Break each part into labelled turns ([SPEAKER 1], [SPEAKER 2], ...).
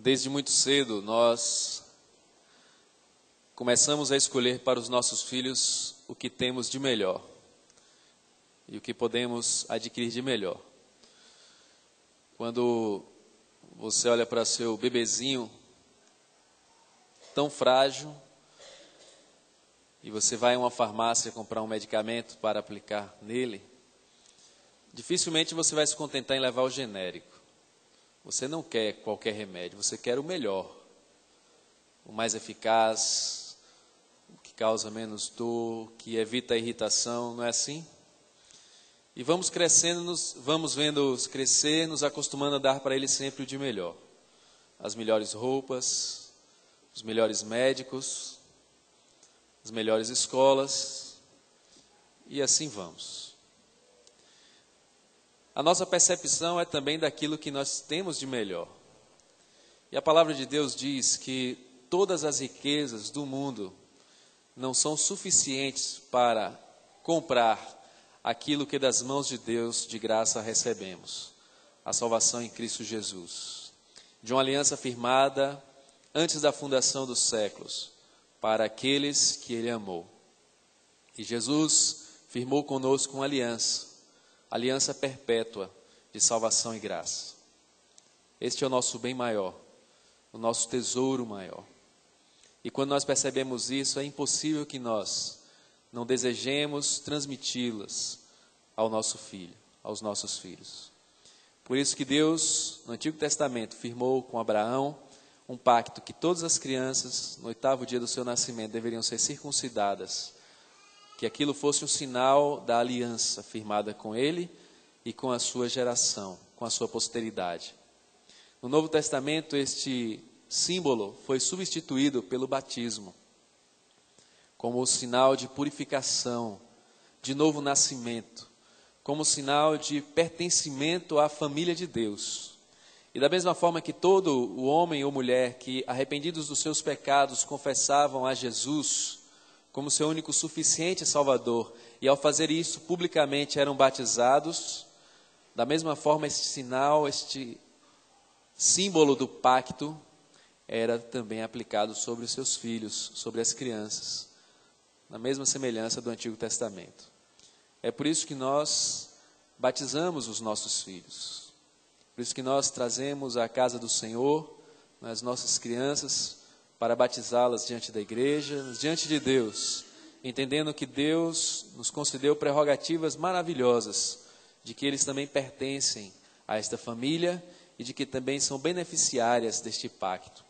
[SPEAKER 1] Desde muito cedo nós começamos a escolher para os nossos filhos o que temos de melhor e o que podemos adquirir de melhor. Quando você olha para seu bebezinho tão frágil e você vai a uma farmácia comprar um medicamento para aplicar nele, dificilmente você vai se contentar em levar o genérico. Você não quer qualquer remédio, você quer o melhor, o mais eficaz, o que causa menos dor, que evita a irritação, não é assim? E vamos crescendo, vamos vendo-os crescer, nos acostumando a dar para eles sempre o de melhor. As melhores roupas, os melhores médicos, as melhores escolas, e assim vamos. A nossa percepção é também daquilo que nós temos de melhor. E a palavra de Deus diz que todas as riquezas do mundo não são suficientes para comprar aquilo que das mãos de Deus de graça recebemos, a salvação em Cristo Jesus, de uma aliança firmada antes da fundação dos séculos, para aqueles que Ele amou. E Jesus firmou conosco uma aliança perpétua de salvação e graça. Este é o nosso bem maior, o nosso tesouro maior. E quando nós percebemos isso, é impossível que nós não desejemos transmiti-las ao nosso filho, aos nossos filhos. Por isso que Deus, no Antigo Testamento, firmou com Abraão um pacto que todas as crianças, no 8º dia do seu nascimento, deveriam ser circuncidadas, que aquilo fosse um sinal da aliança firmada com ele e com a sua geração, com a sua posteridade. No Novo Testamento, este símbolo foi substituído pelo batismo, como o sinal de purificação, de novo nascimento, como sinal de pertencimento à família de Deus. E da mesma forma que todo o homem ou mulher que, arrependidos dos seus pecados, confessavam a Jesus como seu único suficiente Salvador, e ao fazer isso publicamente eram batizados, da mesma forma este sinal, este símbolo do pacto, era também aplicado sobre os seus filhos, sobre as crianças, na mesma semelhança do Antigo Testamento. É por isso que nós batizamos os nossos filhos, por isso que nós trazemos à casa do Senhor as nossas crianças, para batizá-las diante da igreja, diante de Deus, entendendo que Deus nos concedeu prerrogativas maravilhosas, de que eles também pertencem a esta família e de que também são beneficiárias deste pacto.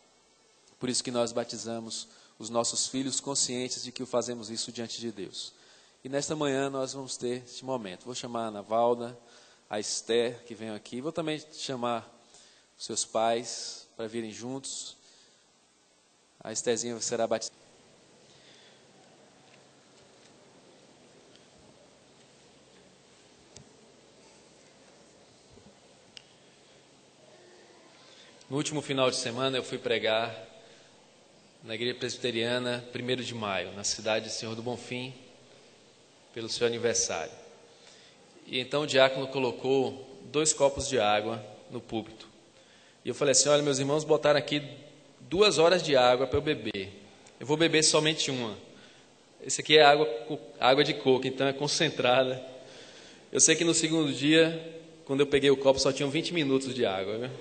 [SPEAKER 1] Por isso que nós batizamos os nossos filhos, conscientes de que o fazemos isso diante de Deus. E nesta manhã nós vamos ter este momento. Vou chamar a Ana Valda, a Esther, que vem aqui. Vou também chamar os seus pais para virem juntos. A Estherzinha será batizada. No último final de semana eu fui pregar na igreja presbiteriana 1º de maio, na cidade de Senhor do Bonfim, pelo seu aniversário. E então o diácono colocou 2 copos de água no púlpito. E eu falei assim: olha, meus irmãos botaram aqui 2 horas de água para eu beber. Eu vou beber somente uma. Esse aqui é água de coco, então é concentrada. Eu sei que no segundo dia, quando eu peguei o copo, só tinham 20 minutos de água, viu?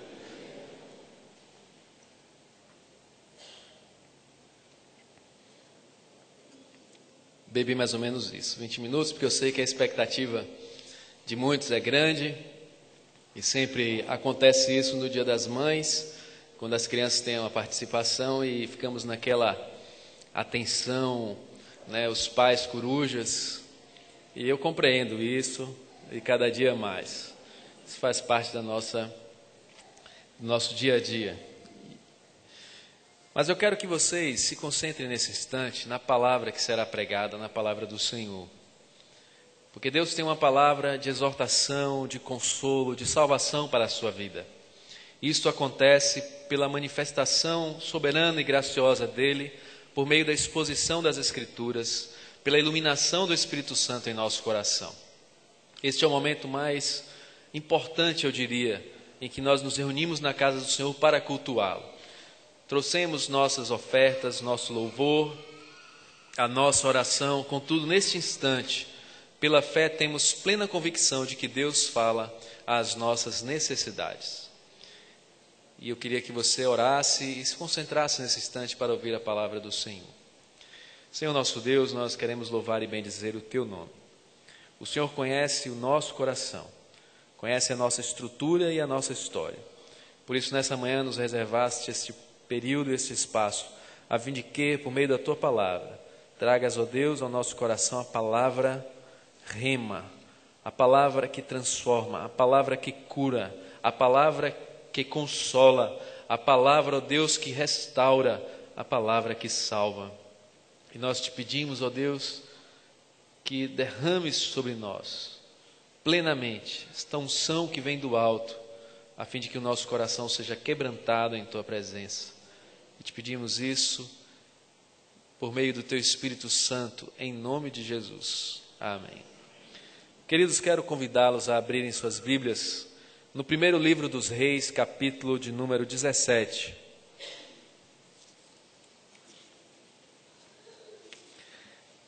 [SPEAKER 1] Bebi mais ou menos isso, 20 minutos, porque eu sei que a expectativa de muitos é grande. E sempre acontece isso no Dia das Mães, quando as crianças têm uma participação e ficamos naquela atenção, né, os pais corujas. E eu compreendo isso, e cada dia mais. Isso faz parte do nosso dia a dia. Mas eu quero que vocês se concentrem nesse instante na palavra que será pregada, na palavra do Senhor. Porque Deus tem uma palavra de exortação, de consolo, de salvação para a sua vida. Isto acontece pela manifestação soberana e graciosa dEle, por meio da exposição das Escrituras, pela iluminação do Espírito Santo em nosso coração. Este é o momento mais importante, eu diria, em que nós nos reunimos na casa do Senhor para cultuá-lo. Trouxemos nossas ofertas, nosso louvor, a nossa oração. Contudo, neste instante, pela fé, temos plena convicção de que Deus fala às nossas necessidades. E eu queria que você orasse e se concentrasse nesse instante para ouvir a palavra do Senhor. Senhor nosso Deus, nós queremos louvar e bendizer o Teu nome. O Senhor conhece o nosso coração, conhece a nossa estrutura e a nossa história. Por isso, nessa manhã, nos reservaste este período e este espaço, a fim de que, por meio da Tua palavra, tragas, ó Deus, ao nosso coração a palavra rema, a palavra que transforma, a palavra que cura, a palavra que consola, a palavra, ó Deus, que restaura, a palavra que salva. E nós te pedimos, ó Deus, que derrames sobre nós, plenamente, esta unção que vem do alto, a fim de que o nosso coração seja quebrantado em Tua presença. E te pedimos isso por meio do Teu Espírito Santo, em nome de Jesus. Amém. Queridos, quero convidá-los a abrirem suas Bíblias no primeiro livro dos Reis, capítulo de número 17.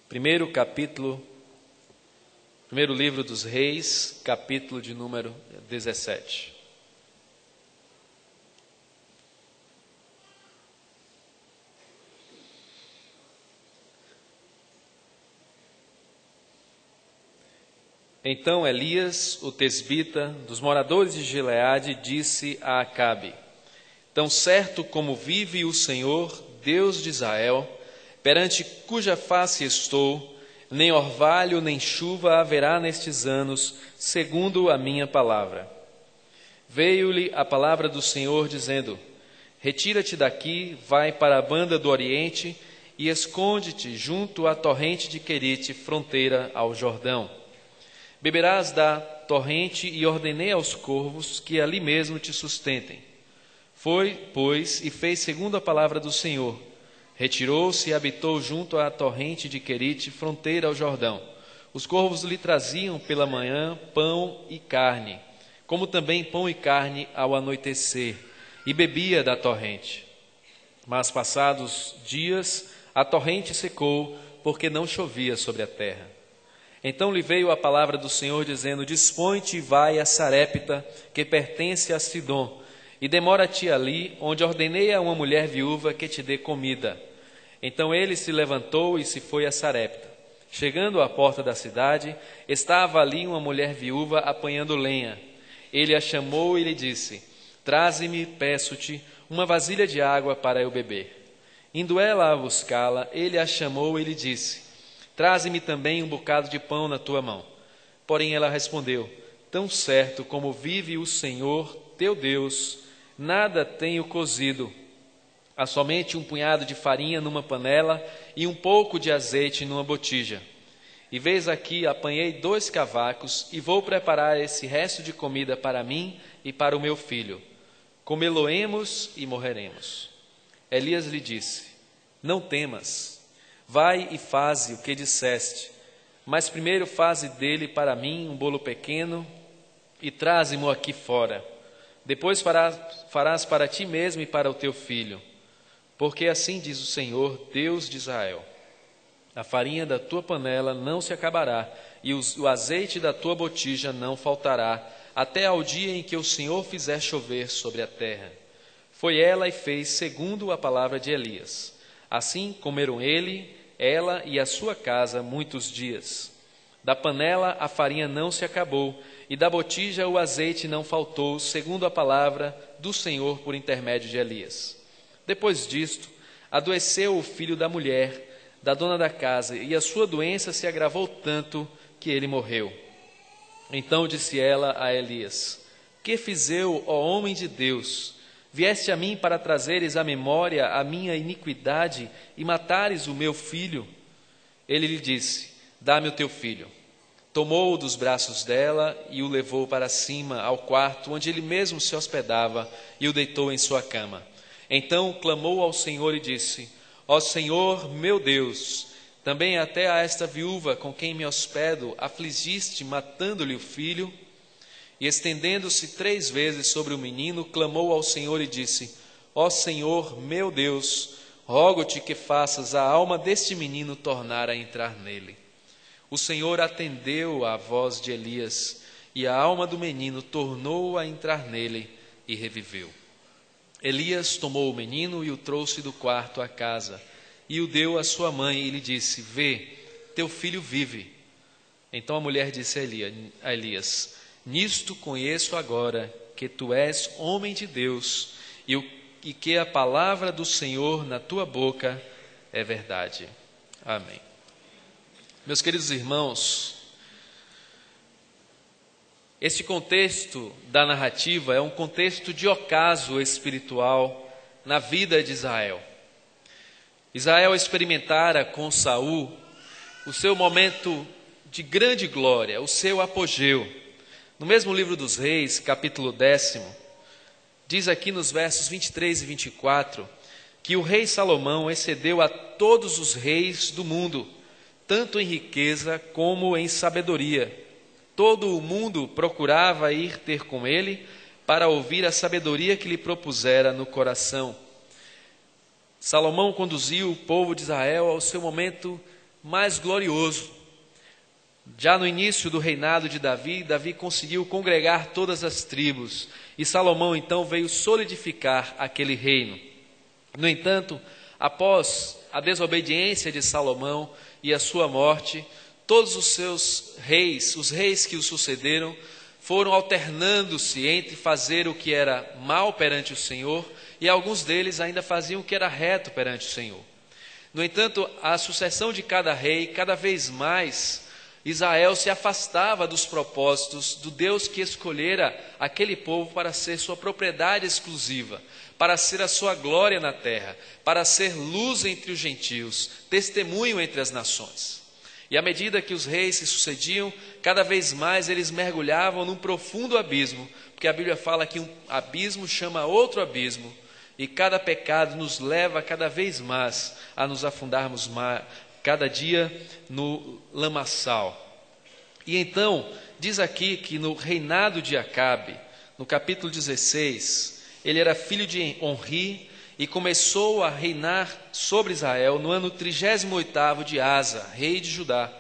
[SPEAKER 1] Primeiro livro dos Reis, capítulo de número 17. Então Elias, o tesbita, dos moradores de Gileade, disse a Acabe: Tão certo como vive o Senhor, Deus de Israel, perante cuja face estou, nem orvalho nem chuva haverá nestes anos, segundo a minha palavra. Veio-lhe a palavra do Senhor, dizendo: Retira-te daqui, vai para a banda do Oriente e esconde-te junto à torrente de Querite, fronteira ao Jordão. Beberás da torrente, e ordenei aos corvos que ali mesmo te sustentem. Foi, pois, e fez segundo a palavra do Senhor. Retirou-se e habitou junto à torrente de Querite, fronteira ao Jordão. Os corvos lhe traziam pela manhã pão e carne, como também pão e carne ao anoitecer, e bebia da torrente. Mas passados dias, a torrente secou, porque não chovia sobre a terra. Então lhe veio a palavra do Senhor, dizendo: Dispõe-te e vai a Sarepta, que pertence a Sidom, e demora-te ali, onde ordenei a uma mulher viúva que te dê comida. Então ele se levantou e se foi a Sarepta. Chegando à porta da cidade, estava ali uma mulher viúva apanhando lenha. Ele a chamou e lhe disse: Traze-me, peço-te, uma vasilha de água para eu beber. Indo ela a buscá-la, ele a chamou e lhe disse: Traze-me também um bocado de pão na tua mão. Porém ela respondeu: Tão certo como vive o Senhor, teu Deus, nada tenho cozido. Há somente um punhado de farinha numa panela e um pouco de azeite numa botija. E vês aqui, apanhei 2 cavacos e vou preparar esse resto de comida para mim e para o meu filho. Comê-lo-emos e morreremos. Elias lhe disse: Não temas. Vai e faze o que disseste, mas primeiro faze dele para mim um bolo pequeno e traze-mo aqui fora. Depois farás para ti mesmo e para o teu filho. Porque assim diz o Senhor, Deus de Israel: a farinha da tua panela não se acabará, e o azeite da tua botija não faltará, até ao dia em que o Senhor fizer chover sobre a terra. Foi ela e fez segundo a palavra de Elias. Assim comeram ela e a sua casa muitos dias. Da panela a farinha não se acabou, e da botija o azeite não faltou, segundo a palavra do Senhor por intermédio de Elias. Depois disto, adoeceu o filho da mulher, da dona da casa, e a sua doença se agravou tanto que ele morreu. Então disse ela a Elias: Que fiz eu, ó homem de Deus? Vieste a mim para trazeres à memória a minha iniquidade e matares o meu filho? Ele lhe disse: Dá-me o teu filho. Tomou-o dos braços dela e o levou para cima ao quarto onde ele mesmo se hospedava e o deitou em sua cama. Então clamou ao Senhor e disse: Ó Senhor, meu Deus, também até a esta viúva com quem me hospedo afligiste, matando-lhe o filho? E estendendo-se 3 vezes sobre o menino, clamou ao Senhor e disse: ó Senhor meu Deus, rogo-te que faças a alma deste menino tornar a entrar nele. O Senhor atendeu à voz de Elias, e a alma do menino tornou a entrar nele e reviveu. Elias tomou o menino e o trouxe do quarto à casa, e o deu à sua mãe e lhe disse: Vê, teu filho vive. Então a mulher disse a Elias: Nisto conheço agora que tu és homem de Deus, e que a palavra do Senhor na tua boca é verdade. Amém. Meus queridos irmãos, este contexto da narrativa é um contexto de ocaso espiritual na vida de Israel. Israel experimentara com Saul o seu momento de grande glória, o seu apogeu. No mesmo livro dos Reis, capítulo 10, diz aqui nos versos 23 e 24, que o rei Salomão excedeu a todos os reis do mundo, tanto em riqueza como em sabedoria. Todo o mundo procurava ir ter com ele para ouvir a sabedoria que lhe propusera no coração. Salomão conduziu o povo de Israel ao seu momento mais glorioso. Já no início do reinado de Davi, Davi conseguiu congregar todas as tribos, e Salomão então veio solidificar aquele reino. No entanto, após a desobediência de Salomão e a sua morte, todos os seus reis, os reis que o sucederam, foram alternando-se entre fazer o que era mal perante o Senhor, e alguns deles ainda faziam o que era reto perante o Senhor. No entanto, a sucessão de cada rei, cada vez mais, Israel se afastava dos propósitos do Deus que escolhera aquele povo para ser sua propriedade exclusiva, para ser a sua glória na terra, para ser luz entre os gentios, testemunho entre as nações. E à medida que os reis se sucediam, cada vez mais eles mergulhavam num profundo abismo, porque a Bíblia fala que um abismo chama outro abismo, e cada pecado nos leva cada vez mais a nos afundarmos cada dia no lamaçal. E então, diz aqui que no reinado de Acabe, no capítulo 16, ele era filho de Onri e começou a reinar sobre Israel no ano 38º de Asa, rei de Judá.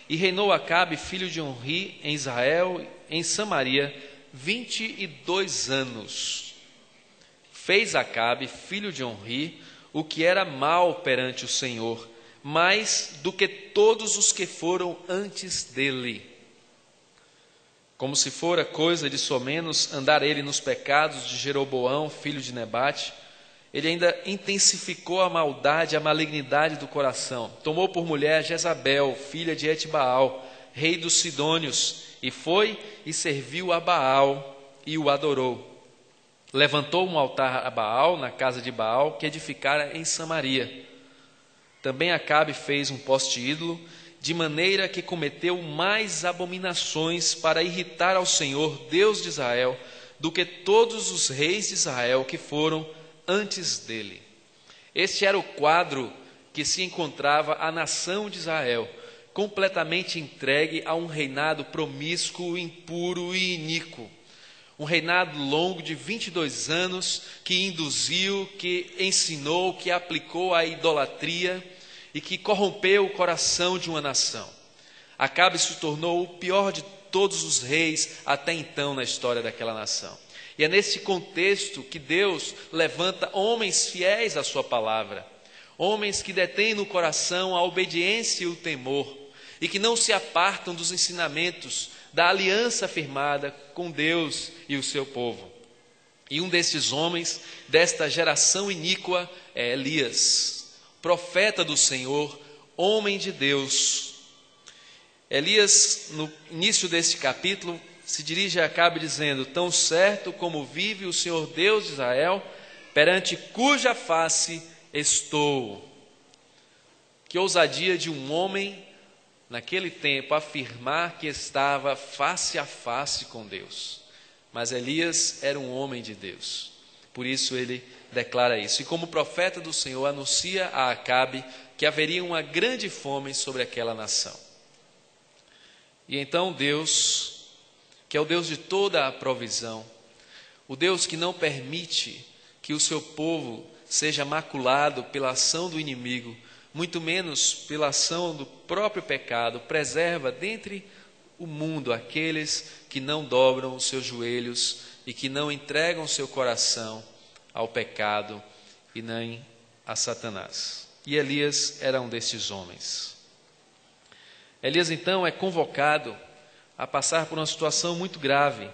[SPEAKER 1] E reinou Acabe, filho de Onri, em Israel, em Samaria, 22 anos. Fez Acabe, filho de Onri, o que era mal perante o Senhor, mais do que todos os que foram antes dele. Como se fora coisa de somenos andar ele nos pecados de Jeroboão, filho de Nebate, ele ainda intensificou a maldade, a malignidade do coração. Tomou por mulher Jezabel, filha de Etbaal, rei dos Sidônios, e foi e serviu a Baal e o adorou. Levantou um altar a Baal na casa de Baal, que edificara em Samaria. Também Acabe fez um poste ídolo, de maneira que cometeu mais abominações para irritar ao Senhor, Deus de Israel, do que todos os reis de Israel que foram antes dele. Este era o quadro que se encontrava a nação de Israel, completamente entregue a um reinado promíscuo, impuro e iníquo. Um reinado longo de 22 anos que induziu, que ensinou, que aplicou a idolatria e que corrompeu o coração de uma nação. Acabe se tornou o pior de todos os reis até então na história daquela nação. E é nesse contexto que Deus levanta homens fiéis à sua palavra, homens que detêm no coração a obediência e o temor, e que não se apartam dos ensinamentos da aliança firmada com Deus e o seu povo. E um desses homens, desta geração iníqua, é Elias, profeta do Senhor, homem de Deus. Elias, no início deste capítulo, se dirige a Acabe dizendo: tão certo como vive o Senhor Deus de Israel, perante cuja face estou. Que ousadia de um homem, naquele tempo, afirmar que estava face a face com Deus. Mas Elias era um homem de Deus, por isso ele declara isso. E como profeta do Senhor, anuncia a Acabe que haveria uma grande fome sobre aquela nação. E então Deus, que é o Deus de toda a provisão, o Deus que não permite que o seu povo seja maculado pela ação do inimigo, muito menos pela ação do próprio pecado. Preserva dentre o mundo aqueles que não dobram os seus joelhos e que não entregam seu coração ao pecado e nem a Satanás. E Elias era um destes homens. Elias então é convocado a passar por uma situação muito grave.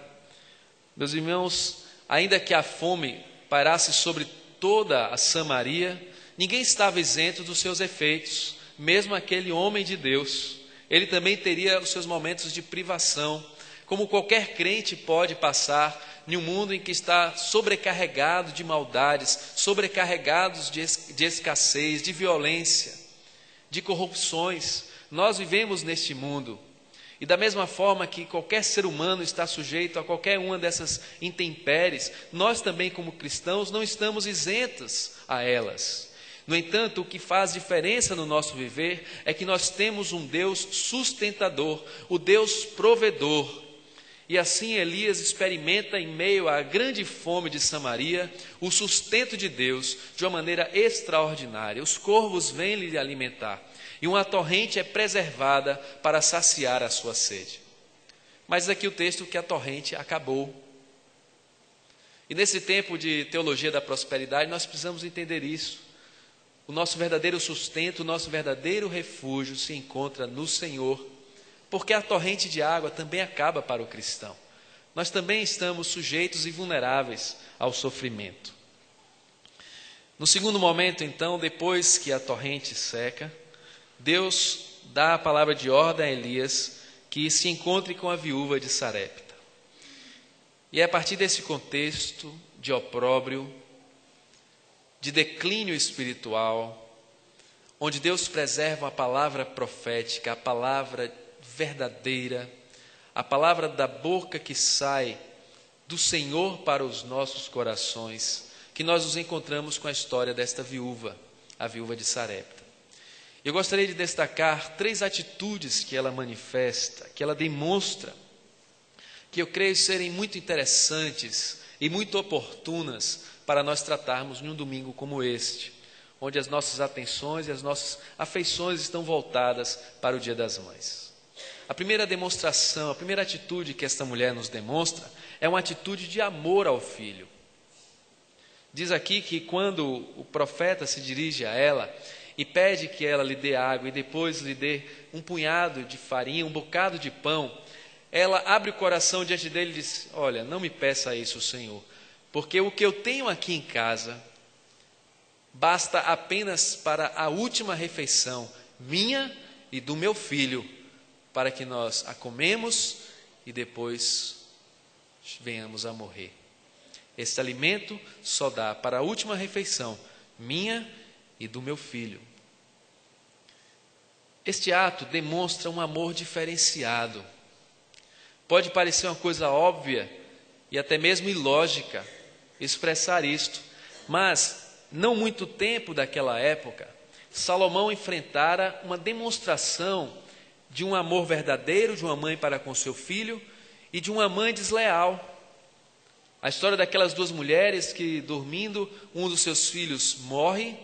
[SPEAKER 1] Meus irmãos, ainda que a fome pairasse sobre toda a Samaria, ninguém estava isento dos seus efeitos, mesmo aquele homem de Deus. Ele também teria os seus momentos de privação, como qualquer crente pode passar em um mundo em que está sobrecarregado de maldades, sobrecarregados de escassez, de violência, de corrupções. Nós vivemos neste mundo. E da mesma forma que qualquer ser humano está sujeito a qualquer uma dessas intempéries, nós também, como cristãos, não estamos isentos a elas. No entanto, o que faz diferença no nosso viver é que nós temos um Deus sustentador, o Deus provedor. E assim Elias experimenta, em meio à grande fome de Samaria, o sustento de Deus de uma maneira extraordinária. Os corvos vêm lhe alimentar. E uma torrente é preservada para saciar a sua sede. Mas aqui o texto que a torrente acabou. E nesse tempo de teologia da prosperidade, nós precisamos entender isso. O nosso verdadeiro sustento, o nosso verdadeiro refúgio se encontra no Senhor, porque a torrente de água também acaba para o cristão. Nós também estamos sujeitos e vulneráveis ao sofrimento. No segundo momento, então, depois que a torrente seca, Deus dá a palavra de ordem a Elias que se encontre com a viúva de Sarepta. E é a partir desse contexto de opróbrio, de declínio espiritual, onde Deus preserva a palavra profética, a palavra verdadeira, a palavra da boca que sai do Senhor para os nossos corações, que nós nos encontramos com a história desta viúva, a viúva de Sarepta. Eu gostaria de destacar 3 atitudes que ela manifesta, que ela demonstra, que eu creio serem muito interessantes e muito oportunas para nós tratarmos num domingo como este, onde as nossas atenções e as nossas afeições estão voltadas para o Dia das Mães. A primeira demonstração, a primeira atitude que esta mulher nos demonstra é uma atitude de amor ao filho. Diz aqui que quando o profeta se dirige a ela e pede que ela lhe dê água e depois lhe dê um punhado de farinha, um bocado de pão, ela abre o coração diante dele e diz: olha, não me peça isso, Senhor, porque o que eu tenho aqui em casa basta apenas para a última refeição minha e do meu filho, para que nós a comemos e depois venhamos a morrer. Esse alimento só dá para a última refeição minha e do meu filho. Este ato demonstra um amor diferenciado. Pode parecer uma coisa óbvia e até mesmo ilógica expressar isto, mas não muito tempo daquela época, Salomão enfrentara uma demonstração de um amor verdadeiro de uma mãe para com seu filho e de uma mãe desleal. A história daquelas 2 mulheres que, dormindo, um dos seus filhos morre,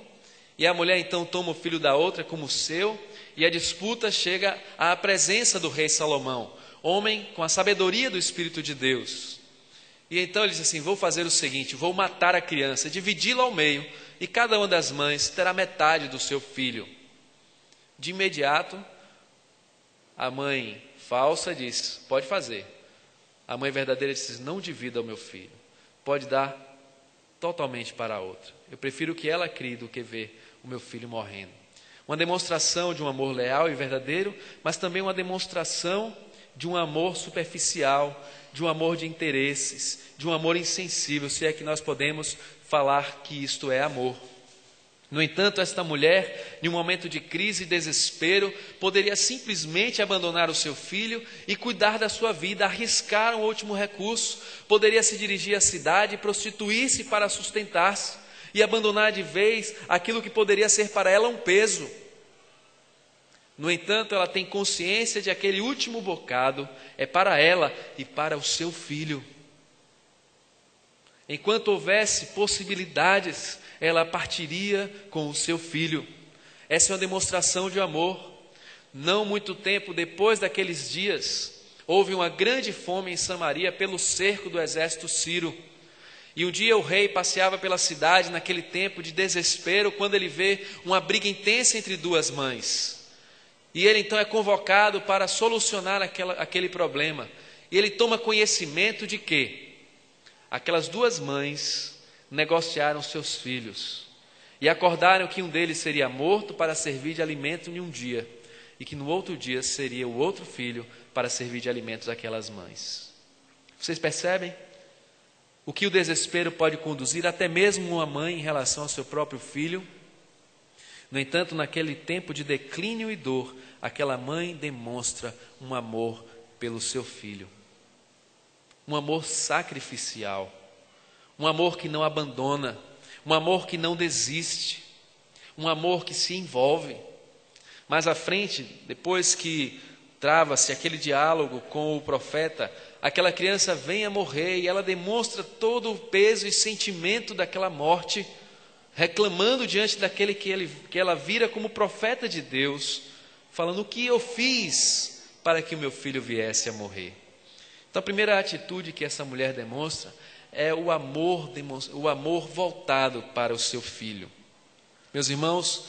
[SPEAKER 1] e a mulher então toma o filho da outra como seu, e a disputa chega à presença do rei Salomão, homem com a sabedoria do Espírito de Deus. E então ele diz assim: vou fazer o seguinte, vou matar a criança, dividi-la ao meio, e cada uma das mães terá metade do seu filho. De imediato, a mãe falsa diz: pode fazer. A mãe verdadeira diz: não divida o meu filho, pode dar totalmente para a outra. Eu prefiro que ela crie do que ver o meu filho morrendo. Uma demonstração de um amor leal e verdadeiro, mas também uma demonstração de um amor superficial, de um amor de interesses, de um amor insensível, se é que nós podemos falar que isto é amor. No entanto, esta mulher, em um momento de crise e desespero, poderia simplesmente abandonar o seu filho e cuidar da sua vida, arriscar um último recurso, poderia se dirigir à cidade e prostituir-se para sustentar-se e abandonar de vez aquilo que poderia ser para ela um peso. No entanto, ela tem consciência de que aquele último bocado é para ela e para o seu filho. Enquanto houvesse possibilidades, ela partiria com o seu filho. Essa é uma demonstração de amor. Não muito tempo depois daqueles dias, houve uma grande fome em Samaria pelo cerco do exército sírio. E um dia o rei passeava pela cidade naquele tempo de desespero, quando ele vê uma briga intensa entre duas mães. E ele então é convocado para solucionar aquele problema. E ele toma conhecimento de que aquelas duas mães negociaram seus filhos e acordaram que um deles seria morto para servir de alimento em um dia, e que no outro dia seria o outro filho para servir de alimentos àquelas mães. Vocês percebem o que o desespero pode conduzir até mesmo uma mãe em relação ao seu próprio filho? No entanto, naquele tempo de declínio e dor, aquela mãe demonstra um amor pelo seu filho. Um amor sacrificial, um amor que não abandona, um amor que não desiste, um amor que se envolve. Mais à frente, depois que trava-se aquele diálogo com o profeta, aquela criança vem a morrer e ela demonstra todo o peso e sentimento daquela morte, reclamando diante daquele que ela vira como profeta de Deus, falando: o que eu fiz para que o meu filho viesse a morrer? Então a primeira atitude que essa mulher demonstra é o amor voltado para o seu filho. Meus irmãos,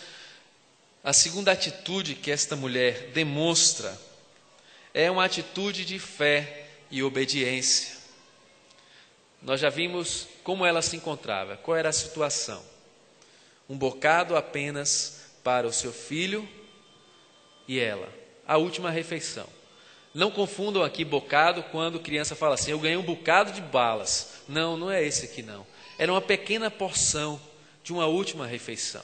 [SPEAKER 1] a segunda atitude que esta mulher demonstra é uma atitude de fé e obediência. Nós já vimos como ela se encontrava, qual era a situação. Um bocado apenas para o seu filho e ela, a última refeição. Não confundam aqui bocado quando criança fala assim: eu ganhei um bocado de balas. Não, não é esse aqui não. Era uma pequena porção de uma última refeição.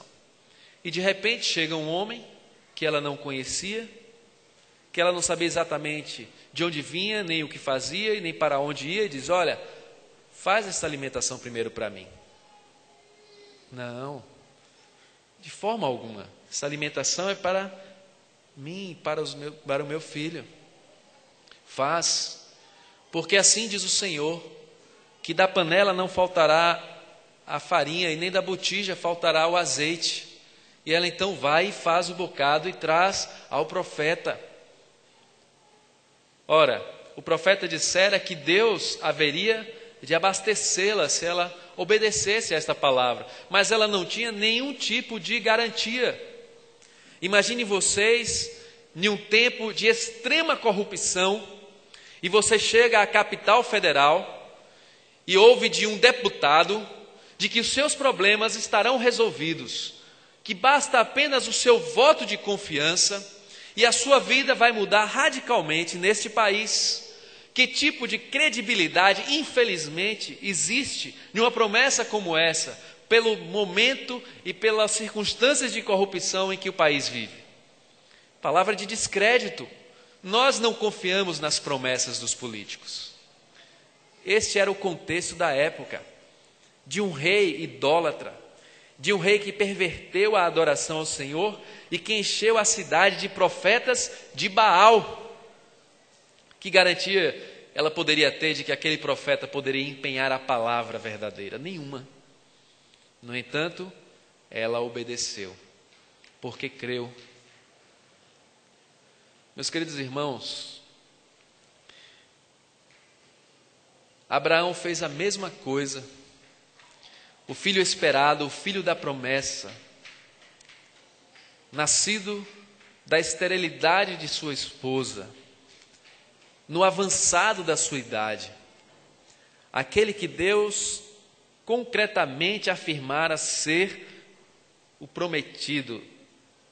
[SPEAKER 1] E de repente chega um homem que ela não conhecia, que ela não sabia exatamente de onde vinha, nem o que fazia, e nem para onde ia, e diz: olha, faz essa alimentação primeiro para mim. Não, de forma alguma. Essa alimentação é para mim, para o meu filho. Faz, porque assim diz o Senhor, que da panela não faltará a farinha e nem da botija faltará o azeite. E ela então vai e faz o bocado e traz ao profeta. Ora, o profeta dissera que Deus haveria de abastecê-la se ela obedecesse a esta palavra, mas ela não tinha nenhum tipo de garantia. Imagine vocês em um tempo de extrema corrupção, e você chega à capital federal e ouve de um deputado de que os seus problemas estarão resolvidos, que basta apenas o seu voto de confiança e a sua vida vai mudar radicalmente neste país. Que tipo de credibilidade, infelizmente, existe em uma promessa como essa, pelo momento e pelas circunstâncias de corrupção em que o país vive? Palavra de descrédito. Nós não confiamos nas promessas dos políticos. Este era o contexto da época, de um rei idólatra, de um rei que perverteu a adoração ao Senhor e que encheu a cidade de profetas de Baal. Que garantia ela poderia ter de que aquele profeta poderia empenhar a palavra verdadeira? Nenhuma. No entanto, ela obedeceu, porque creu. Meus queridos irmãos, Abraão fez a mesma coisa. O filho esperado, o filho da promessa, nascido da esterilidade de sua esposa, no avançado da sua idade, aquele que Deus concretamente afirmara ser o prometido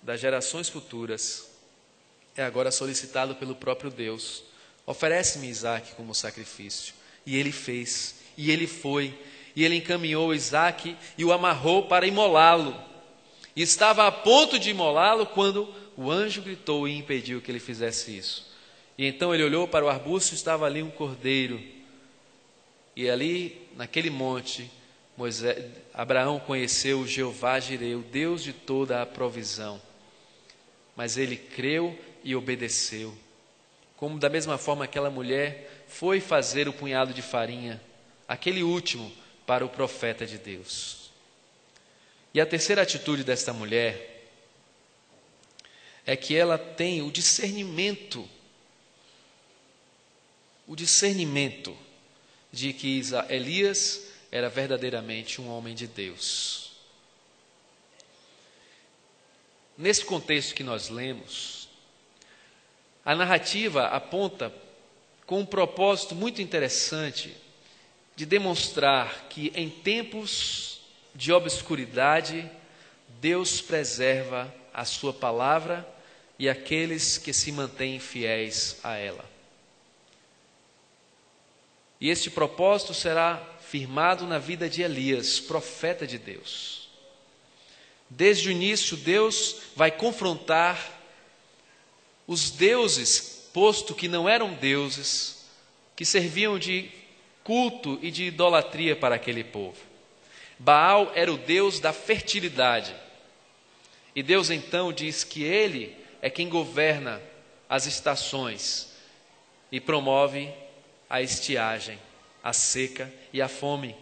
[SPEAKER 1] das gerações futuras, é agora solicitado pelo próprio Deus: oferece-me Isaque como sacrifício. E ele fez, e ele foi, e ele encaminhou Isaque e o amarrou para imolá-lo. E estava a ponto de imolá-lo quando o anjo gritou e impediu que ele fizesse isso. E então ele olhou para o arbusto, estava ali um cordeiro. E ali, naquele monte, Abraão conheceu Jeová Jireh, o Deus de toda a provisão. Mas ele creu e obedeceu. Como da mesma forma aquela mulher foi fazer o punhado de farinha, aquele último, para o profeta de Deus. E a terceira atitude desta mulher é que ela tem o discernimento de que Elias era verdadeiramente um homem de Deus. Nesse contexto que nós lemos, a narrativa aponta com um propósito muito interessante de demonstrar que em tempos de obscuridade, Deus preserva a sua palavra e aqueles que se mantêm fiéis a ela. E este propósito será firmado na vida de Elias, profeta de Deus. Desde o início, Deus vai confrontar os deuses, posto que não eram deuses, que serviam de culto e de idolatria para aquele povo. Baal era o deus da fertilidade. E Deus então diz que ele é quem governa as estações e promove a estiagem, a seca e a fome.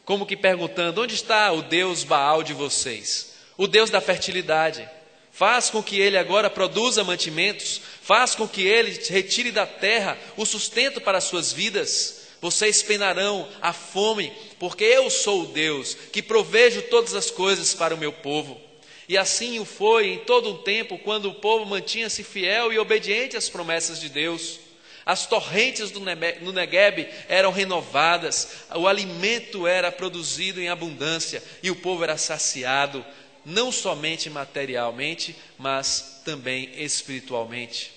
[SPEAKER 1] Como que perguntando: onde está o Deus Baal de vocês? O Deus da fertilidade. Faz com que ele agora produza mantimentos, faz com que ele retire da terra o sustento para as suas vidas. Vocês penarão a fome, porque eu sou o Deus que provejo todas as coisas para o meu povo. E assim o foi em todo um tempo, quando o povo mantinha-se fiel e obediente às promessas de Deus. As torrentes no Neguebe eram renovadas, o alimento era produzido em abundância e o povo era saciado, não somente materialmente, mas também espiritualmente.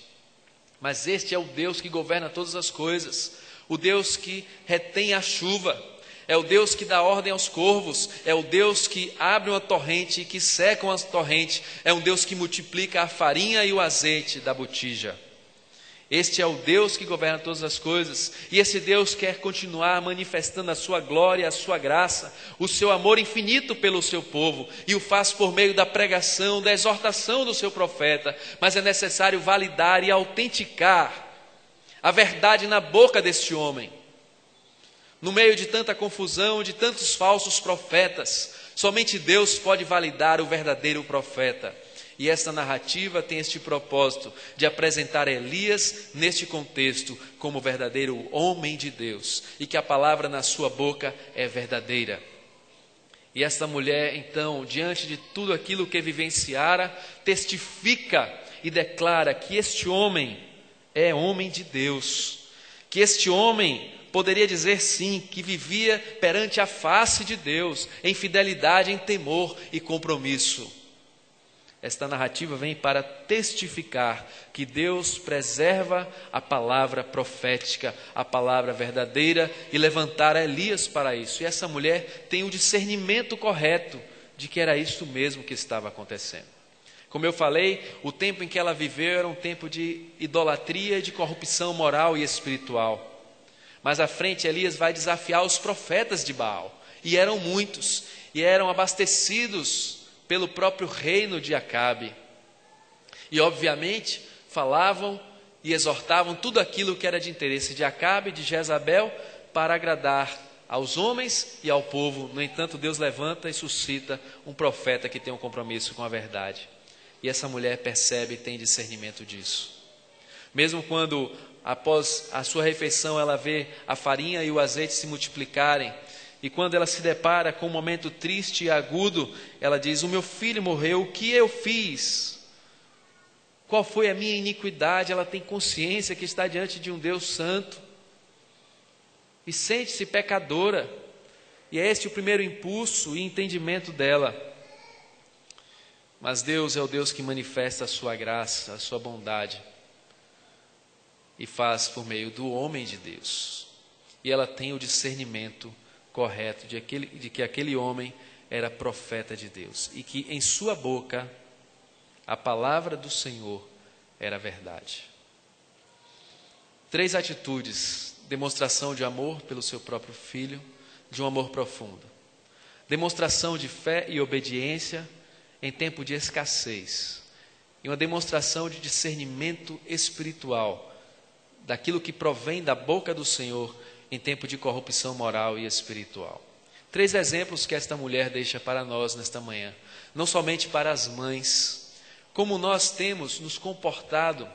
[SPEAKER 1] Mas este é o Deus que governa todas as coisas, o Deus que retém a chuva, é o Deus que dá ordem aos corvos, é o Deus que abre uma torrente e que seca uma torrente, é um Deus que multiplica a farinha e o azeite da botija. Este é o Deus que governa todas as coisas, e esse Deus quer continuar manifestando a sua glória, a sua graça, o seu amor infinito pelo seu povo, e o faz por meio da pregação, da exortação do seu profeta. Mas é necessário validar e autenticar a verdade na boca deste homem. No meio de tanta confusão, de tantos falsos profetas, somente Deus pode validar o verdadeiro profeta. E esta narrativa tem este propósito de apresentar Elias neste contexto como verdadeiro homem de Deus, e que a palavra na sua boca é verdadeira. E esta mulher, então, diante de tudo aquilo que vivenciara, testifica e declara que este homem é homem de Deus, que este homem poderia dizer sim, que vivia perante a face de Deus, em fidelidade, em temor e compromisso. Esta narrativa vem para testificar que Deus preserva a palavra profética, a palavra verdadeira, e levantar Elias para isso. E essa mulher tem o discernimento correto de que era isso mesmo que estava acontecendo. Como eu falei, o tempo em que ela viveu era um tempo de idolatria e de corrupção moral e espiritual. Mas à frente, Elias vai desafiar os profetas de Baal, e eram muitos, e eram abastecidos pelo próprio reino de Acabe. E obviamente falavam e exortavam tudo aquilo que era de interesse de Acabe, de Jezabel, para agradar aos homens e ao povo. No entanto, Deus levanta e suscita um profeta que tem um compromisso com a verdade. E essa mulher percebe e tem discernimento disso. Mesmo quando, após a sua refeição, ela vê a farinha e o azeite se multiplicarem, e quando ela se depara com um momento triste e agudo, ela diz: o meu filho morreu, o que eu fiz? Qual foi a minha iniquidade? Ela tem consciência que está diante de um Deus santo e sente-se pecadora, e é este o primeiro impulso e entendimento dela. Mas Deus é o Deus que manifesta a sua graça, a sua bondade, e faz por meio do homem de Deus. E ela tem o discernimento correto de que aquele homem era profeta de Deus, e que em sua boca a palavra do Senhor era verdade. 3 atitudes: demonstração de amor pelo seu próprio filho, de um amor profundo; demonstração de fé e obediência em tempo de escassez, e uma demonstração de discernimento espiritual daquilo que provém da boca do Senhor em tempo de corrupção moral e espiritual. 3 exemplos que esta mulher deixa para nós nesta manhã, não somente para as mães, como nós temos nos comportado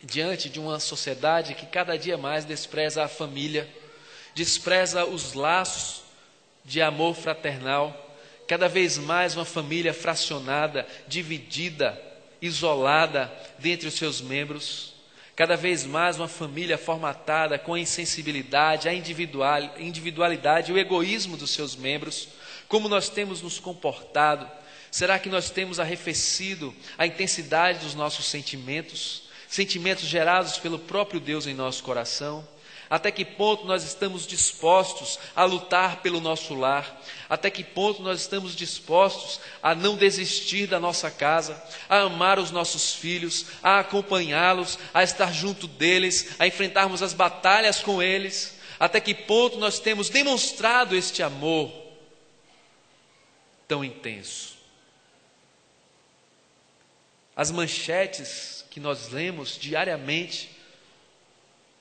[SPEAKER 1] diante de uma sociedade que cada dia mais despreza a família, despreza os laços de amor fraternal, cada vez mais uma família fracionada, dividida, isolada dentre os seus membros, cada vez mais uma família formatada com a insensibilidade, a individualidade, o egoísmo dos seus membros. Como nós temos nos comportado? Será que nós temos arrefecido a intensidade dos nossos sentimentos gerados pelo próprio Deus em nosso coração? Até que ponto nós estamos dispostos a lutar pelo nosso lar? Até que ponto nós estamos dispostos a não desistir da nossa casa, a amar os nossos filhos, a acompanhá-los, a estar junto deles, a enfrentarmos as batalhas com eles? Até que ponto nós temos demonstrado este amor tão intenso? As manchetes que nós lemos diariamente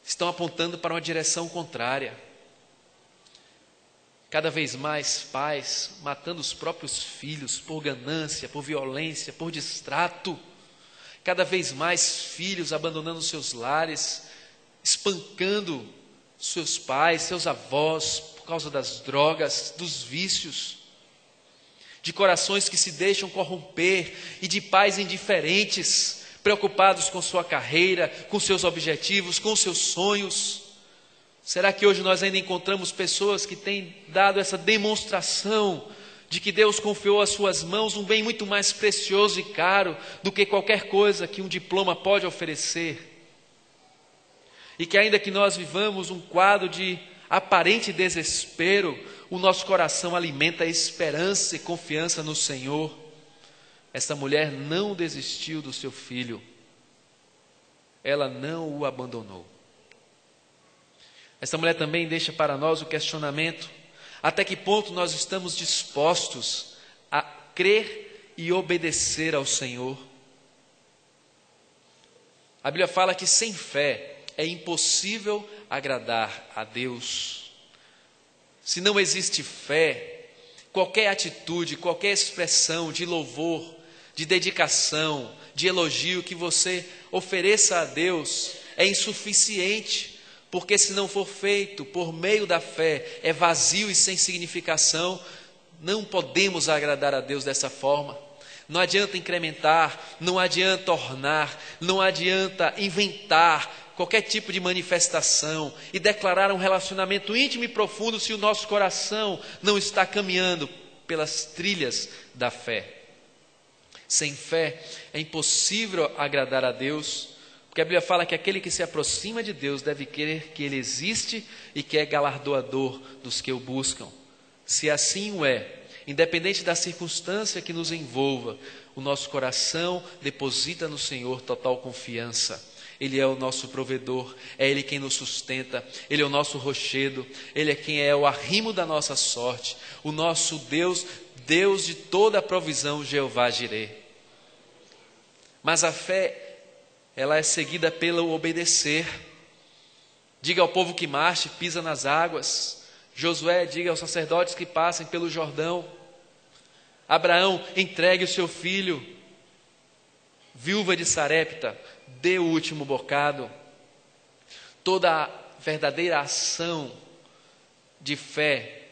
[SPEAKER 1] estão apontando para uma direção contrária. Cada vez mais pais matando os próprios filhos por ganância, por violência, por distrato. Cada vez mais filhos abandonando seus lares, espancando seus pais, seus avós, por causa das drogas, dos vícios. De corações que se deixam corromper e de pais indiferentes, preocupados com sua carreira, com seus objetivos, com seus sonhos. Será que hoje nós ainda encontramos pessoas que têm dado essa demonstração de que Deus confiou às suas mãos um bem muito mais precioso e caro do que qualquer coisa que um diploma pode oferecer? E que ainda que nós vivamos um quadro de aparente desespero, o nosso coração alimenta esperança e confiança no Senhor. Esta mulher não desistiu do seu filho, ela não o abandonou. Esta mulher também deixa para nós o questionamento: até que ponto nós estamos dispostos a crer e obedecer ao Senhor? A Bíblia fala que sem fé é impossível agradar a Deus. Se não existe fé, qualquer atitude, qualquer expressão de louvor, de dedicação, de elogio que você ofereça a Deus é insuficiente, porque se não for feito por meio da fé, é vazio e sem significação. Não podemos agradar a Deus dessa forma. Não adianta incrementar, não adianta ornar, não adianta inventar qualquer tipo de manifestação e declarar um relacionamento íntimo e profundo se o nosso coração não está caminhando pelas trilhas da fé. Sem fé é impossível agradar a Deus, porque a Bíblia fala que aquele que se aproxima de Deus deve crer que Ele existe e que é galardoador dos que o buscam. Se assim o é, independente da circunstância que nos envolva, o nosso coração deposita no Senhor total confiança. Ele é o nosso provedor, é Ele quem nos sustenta, Ele é o nosso rochedo, Ele é quem é o arrimo da nossa sorte, o nosso Deus, Deus de toda a provisão, Jeová Jirê. Mas a fé, ela é seguida pelo obedecer. Diga ao povo que marche, pisa nas águas. Josué, diga aos sacerdotes que passem pelo Jordão. Abraão, entregue o seu filho. Viúva de Sarepta, dê o último bocado. Toda a verdadeira ação de fé,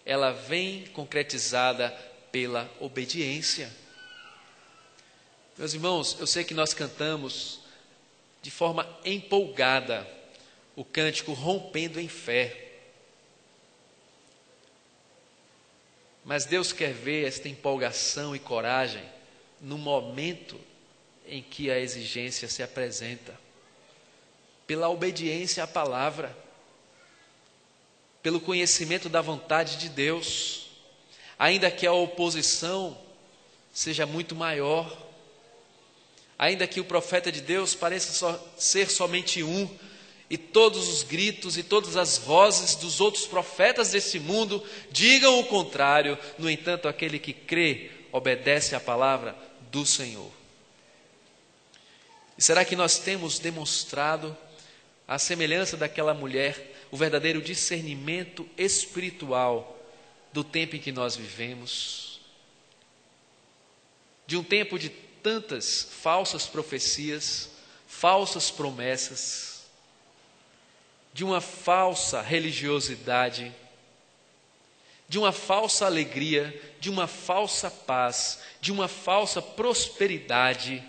[SPEAKER 1] ela vem concretizada pela obediência. Meus irmãos, eu sei que nós cantamos de forma empolgada o cântico Rompendo em Fé. Mas Deus quer ver esta empolgação e coragem no momento em que a exigência se apresenta, pela obediência à palavra, pelo conhecimento da vontade de Deus, ainda que a oposição seja muito maior, ainda que o profeta de Deus pareça ser somente um, e todos os gritos e todas as vozes dos outros profetas desse mundo digam o contrário. No entanto, aquele que crê obedece à palavra do Senhor. E será que nós temos demonstrado, à semelhança daquela mulher, o verdadeiro discernimento espiritual do tempo em que nós vivemos, de um tempo de tantas falsas profecias, falsas promessas, de uma falsa religiosidade, de uma falsa alegria, de uma falsa paz, de uma falsa prosperidade,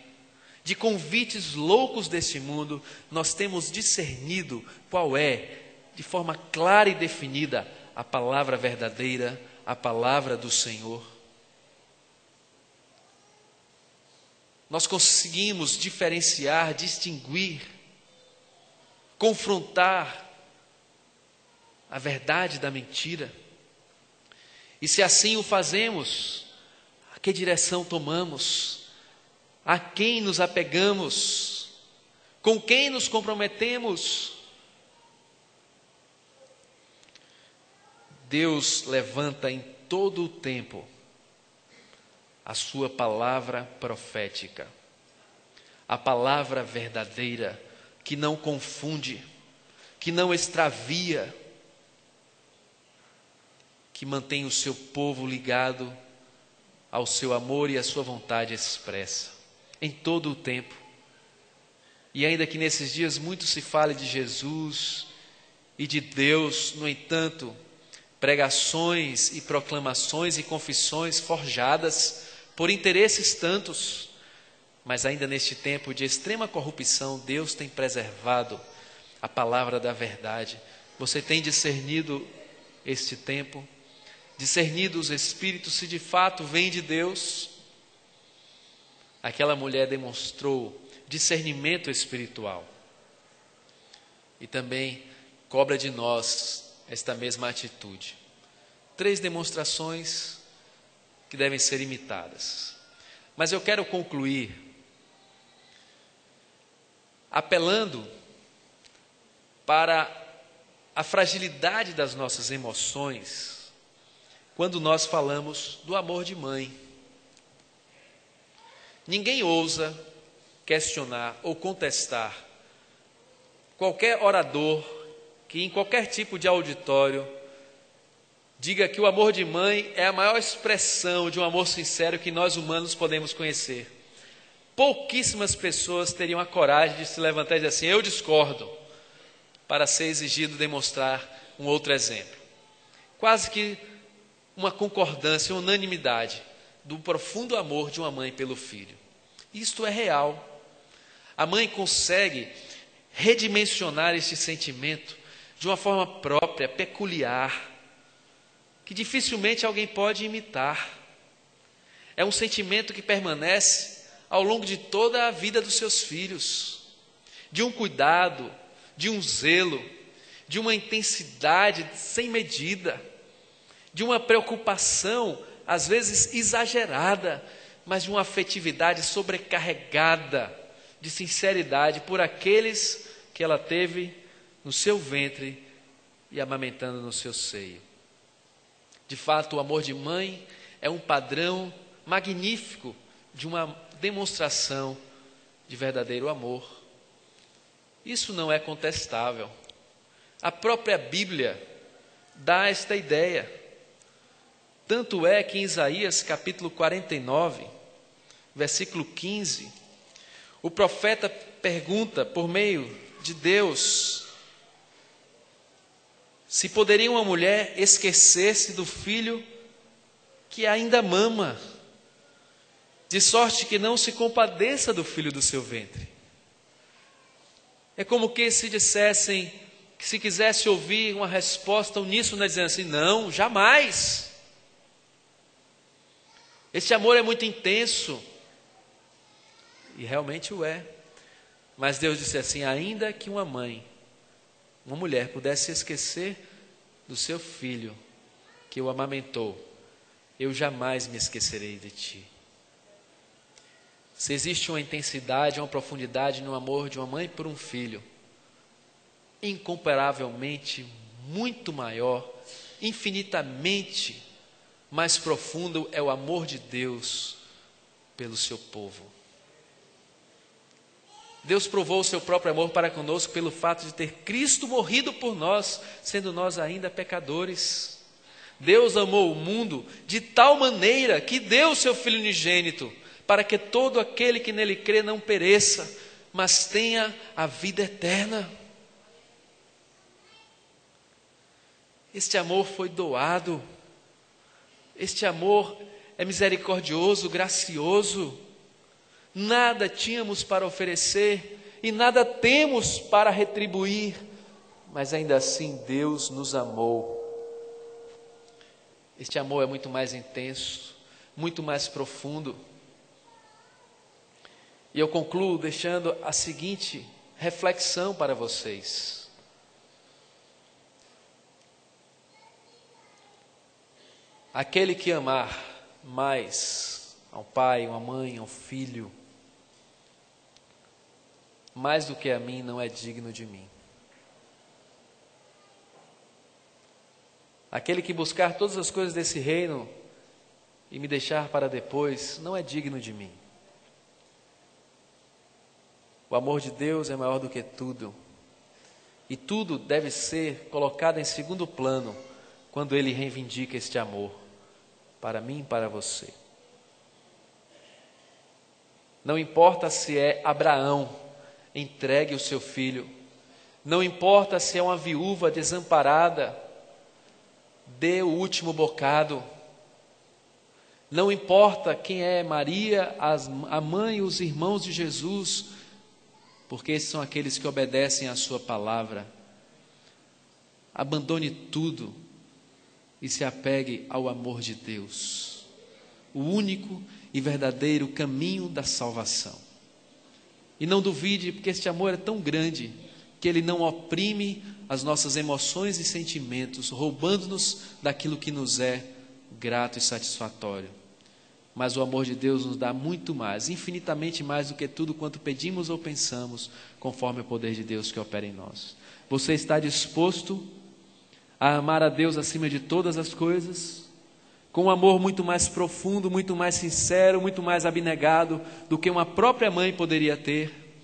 [SPEAKER 1] de convites loucos deste mundo. Nós temos discernido qual é, de forma clara e definida, a palavra verdadeira, a palavra do Senhor. Nós conseguimos diferenciar, distinguir, confrontar a verdade da mentira. E se assim o fazemos, a que direção tomamos? A quem nos apegamos? Com quem nos comprometemos? Deus levanta em todo o tempo a sua palavra profética, a palavra verdadeira, que não confunde, que não extravia, que mantém o seu povo ligado ao seu amor e à sua vontade expressa, em todo o tempo. E ainda que nesses dias muito se fale de Jesus e de Deus, no entanto, pregações e proclamações e confissões forjadas por interesses tantos, mas ainda neste tempo de extrema corrupção, Deus tem preservado a palavra da verdade. Você tem discernido este tempo? Discernido os espíritos, se de fato vem de Deus? Aquela mulher demonstrou discernimento espiritual. E também cobra de nós esta mesma atitude. 3 demonstrações que devem ser imitadas. Mas eu quero concluir apelando para a fragilidade das nossas emoções quando nós falamos do amor de mãe. Ninguém ousa questionar ou contestar qualquer orador que em qualquer tipo de auditório diga que o amor de mãe é a maior expressão de um amor sincero que nós humanos podemos conhecer. Pouquíssimas pessoas teriam a coragem de se levantar e dizer assim: eu discordo, para ser exigido demonstrar um outro exemplo. Quase que uma concordância, uma unanimidade do profundo amor de uma mãe pelo filho. Isto é real. A mãe consegue redimensionar este sentimento de uma forma própria, peculiar, que dificilmente alguém pode imitar. É um sentimento que permanece ao longo de toda a vida dos seus filhos, de um cuidado, de um zelo, de uma intensidade sem medida, de uma preocupação, às vezes exagerada, mas de uma afetividade sobrecarregada de sinceridade por aqueles que ela teve no seu ventre e amamentando no seu seio. De fato, o amor de mãe é um padrão magnífico de uma demonstração de verdadeiro amor. Isso não é contestável. A própria Bíblia dá esta ideia. Tanto é que em Isaías capítulo 49, versículo 15, o profeta pergunta por meio de Deus se poderia uma mulher esquecer-se do filho que ainda mama, de sorte que não se compadeça do filho do seu ventre. É como que se dissessem, que se quisesse ouvir uma resposta uníssona, dizendo assim: não, jamais. Esse amor é muito intenso. E realmente o é. Mas Deus disse assim: ainda que uma mãe, uma mulher pudesse esquecer do seu filho que o amamentou, eu jamais me esquecerei de ti. Se existe uma intensidade, uma profundidade no amor de uma mãe por um filho, incomparavelmente muito maior, infinitamente mais profundo é o amor de Deus pelo seu povo. Deus provou o seu próprio amor para conosco pelo fato de ter Cristo morrido por nós, sendo nós ainda pecadores. Deus amou o mundo de tal maneira que deu o seu Filho unigênito, para que todo aquele que nele crê não pereça, mas tenha a vida eterna. Este amor foi doado, este amor é misericordioso, gracioso. Nada tínhamos para oferecer e nada temos para retribuir, mas ainda assim Deus nos amou. Este amor é muito mais intenso, muito mais profundo. E eu concluo deixando a seguinte reflexão para vocês. Aquele que amar mais ao pai, a mãe, ao filho, mais do que a mim, não é digno de mim. Aquele que buscar todas as coisas desse reino e me deixar para depois, não é digno de mim. O amor de Deus é maior do que tudo. E tudo deve ser colocado em segundo plano quando Ele reivindica este amor para mim e para você. Não importa se é Abraão, entregue o seu filho. Não importa se é uma viúva desamparada, dê o último bocado. Não importa quem é Maria, a mãe e os irmãos de Jesus, porque esses são aqueles que obedecem à sua palavra. Abandone tudo e se apegue ao amor de Deus, o único e verdadeiro caminho da salvação. E não duvide, porque este amor é tão grande que ele não oprime as nossas emoções e sentimentos, roubando-nos daquilo que nos é grato e satisfatório. Mas o amor de Deus nos dá muito mais, infinitamente mais do que tudo quanto pedimos ou pensamos, conforme o poder de Deus que opera em nós. Você está disposto a amar a Deus acima de todas as coisas, com um amor muito mais profundo, muito mais sincero, muito mais abnegado do que uma própria mãe poderia ter?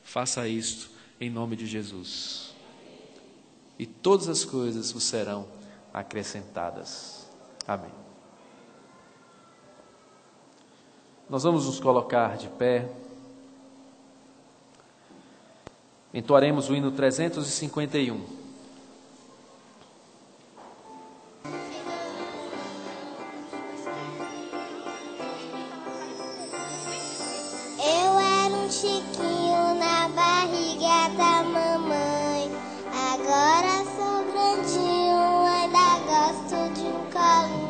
[SPEAKER 1] Faça isto em nome de Jesus. E todas as coisas vos serão acrescentadas. Amém. Nós vamos nos colocar de pé. Entoaremos o hino 351.
[SPEAKER 2] Eu era um chiquinho na barriga da mamãe. Agora sou grandinho, ainda gosto de um colinho.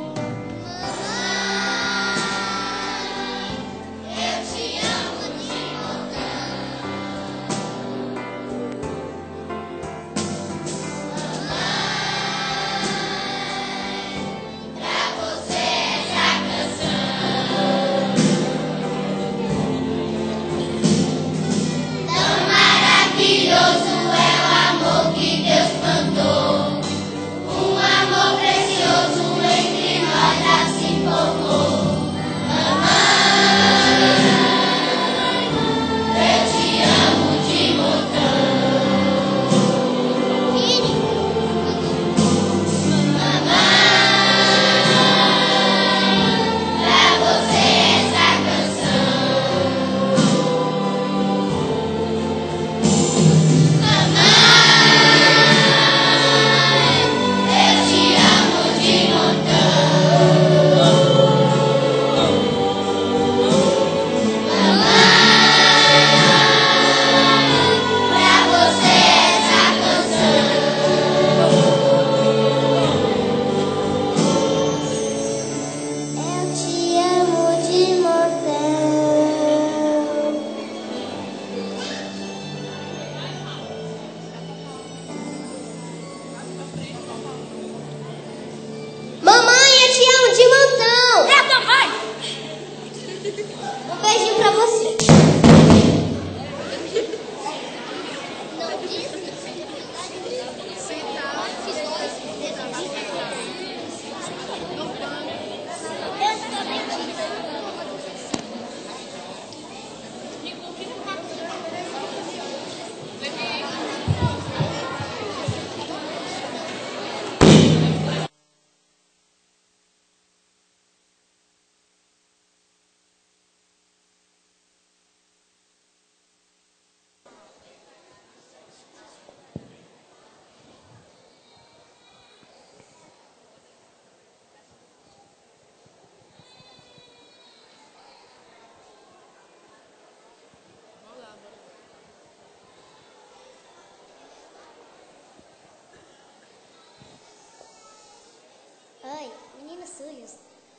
[SPEAKER 2] sujos.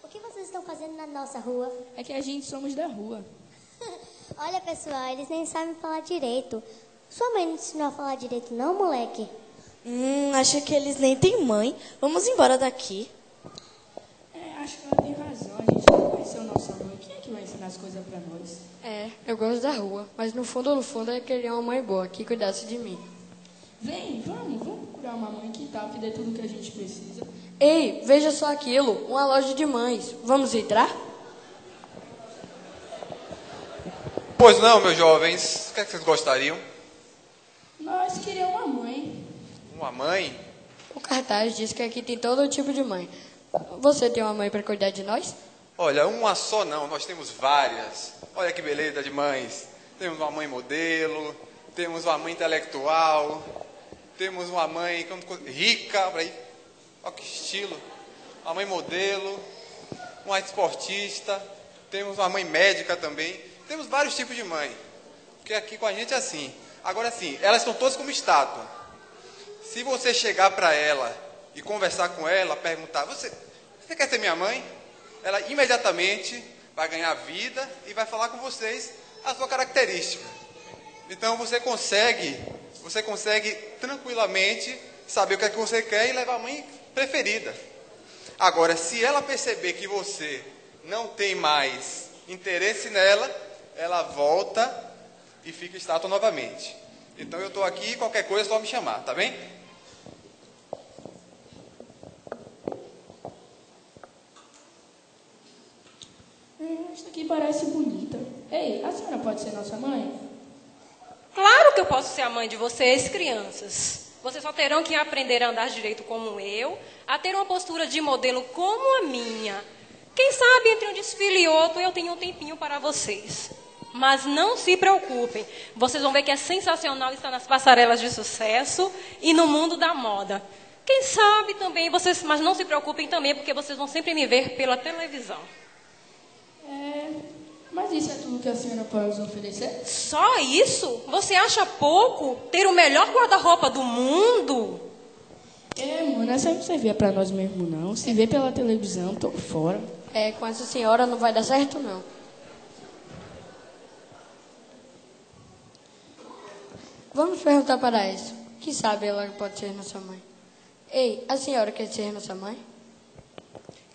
[SPEAKER 2] O que vocês estão fazendo na nossa rua?
[SPEAKER 3] É que a gente somos da rua.
[SPEAKER 2] Olha, pessoal, eles nem sabem falar direito. Sua mãe não ensinou a falar direito, não, moleque?
[SPEAKER 4] Acho que eles nem têm mãe. Vamos embora daqui.
[SPEAKER 3] Acho que ela tem razão. A gente não vai ser o nosso mãe. Quem é que vai ensinar as coisas pra nós?
[SPEAKER 5] Eu gosto da rua, mas no fundo, eu queria uma mãe boa que cuidasse de mim.
[SPEAKER 3] Vamos procurar uma mãe que tal, que dê tudo que a gente precisa.
[SPEAKER 5] Ei, veja só aquilo, uma loja de mães. Vamos entrar?
[SPEAKER 6] Pois não, meus jovens. O que é que vocês gostariam?
[SPEAKER 3] Nós queríamos uma mãe.
[SPEAKER 6] Uma mãe?
[SPEAKER 5] O cartaz diz que aqui tem todo tipo de mãe. Você tem uma mãe para cuidar de nós?
[SPEAKER 6] Olha, uma só não, nós temos várias. Olha que beleza de mães. Temos uma mãe modelo, temos uma mãe intelectual, temos uma mãe rica, olha que estilo. Uma mãe modelo, uma esportista, temos uma mãe médica também. Temos vários tipos de mãe, porque aqui com a gente é assim. Agora sim, elas estão todas como estátua. Se você chegar para ela e conversar com ela, perguntar, você quer ser minha mãe? Ela imediatamente vai ganhar vida e vai falar com vocês a sua característica. Então você consegue tranquilamente saber o que é que você quer e levar a mãe preferida. Agora, se ela perceber que você não tem mais interesse nela, ela volta e fica estátua novamente. Então eu estou aqui, qualquer coisa é só me chamar, tá bem?
[SPEAKER 3] Isso aqui parece bonita. Ei, a senhora pode ser nossa mãe?
[SPEAKER 7] Claro que eu posso ser a mãe de vocês, crianças. Vocês só terão que aprender a andar direito como eu, a ter uma postura de modelo como a minha. Quem sabe entre um desfile e outro eu tenho um tempinho para vocês. Mas não se preocupem, vocês vão ver que é sensacional estar nas passarelas de sucesso e no mundo da moda. Quem sabe também vocês, mas não se preocupem também, porque vocês vão sempre me ver pela televisão.
[SPEAKER 3] Mas isso é tudo que a senhora pode nos oferecer?
[SPEAKER 7] Só isso? Você acha pouco ter o melhor guarda-roupa do mundo?
[SPEAKER 3] Mano, essa não servia pra nós mesmo, não. Se vê pela televisão, tô fora.
[SPEAKER 5] Com essa senhora não vai dar certo, não. Vamos perguntar para ela. Quem sabe ela pode ser nossa mãe. Ei, a senhora quer ser nossa mãe?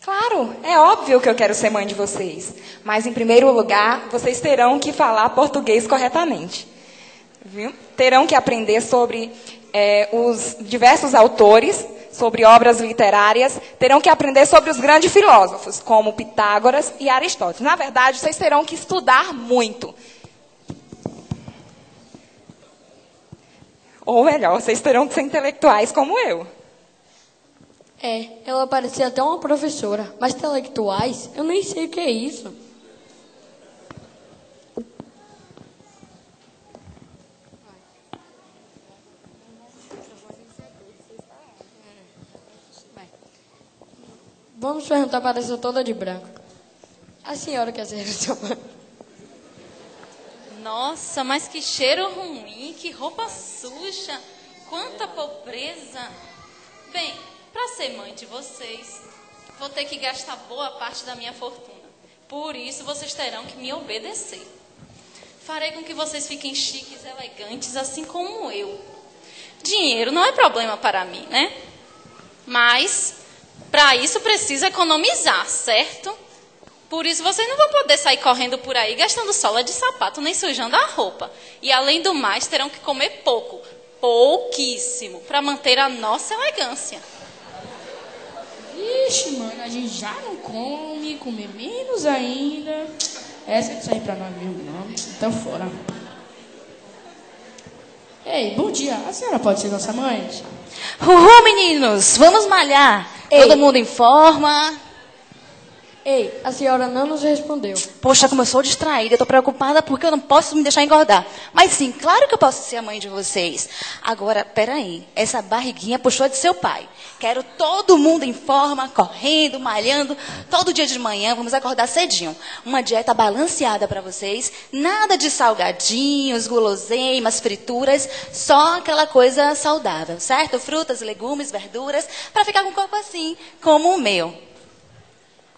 [SPEAKER 8] Claro, é óbvio que eu quero ser mãe de vocês. Mas, em primeiro lugar, vocês terão que falar português corretamente. Viu? Terão que aprender sobre os diversos autores, sobre obras literárias. Terão que aprender sobre os grandes filósofos, como Pitágoras e Aristóteles. Na verdade, vocês terão que estudar muito. Ou melhor, vocês terão que ser intelectuais como eu.
[SPEAKER 5] Ela parecia até uma professora, mas intelectuais, eu nem sei o que é isso. Vamos perguntar para essa toda de branco. A senhora quer ser sua mãe?
[SPEAKER 9] Nossa, mas que cheiro ruim, que roupa suja, quanta pobreza. Bem, para ser mãe de vocês, vou ter que gastar boa parte da minha fortuna. Por isso, vocês terão que me obedecer. Farei com que vocês fiquem chiques e elegantes, assim como eu. Dinheiro não é problema para mim, né? Mas, para isso, precisa economizar, certo? Por isso, vocês não vão poder sair correndo por aí, gastando sola de sapato, nem sujando a roupa. E, além do mais, terão que comer pouco, pouquíssimo, para manter a nossa elegância.
[SPEAKER 3] Ixi, mano, a gente já não come, comer menos ainda. Essa é que sai pra nós mesmo, não. Então fora. Ei, bom dia. A senhora pode ser nossa mãe?
[SPEAKER 9] Uhul, meninos, vamos malhar. Todo mundo em forma.
[SPEAKER 5] Ei, a senhora não nos respondeu.
[SPEAKER 9] Poxa, como eu sou distraída, eu tô preocupada porque eu não posso me deixar engordar. Mas sim, claro que eu posso ser a mãe de vocês. Agora, peraí, essa barriguinha puxou de seu pai. Quero todo mundo em forma, correndo, malhando, todo dia de manhã, vamos acordar cedinho. Uma dieta balanceada para vocês, nada de salgadinhos, guloseimas, frituras, só aquela coisa saudável, certo? Frutas, legumes, verduras, para ficar com um corpo assim, como o meu.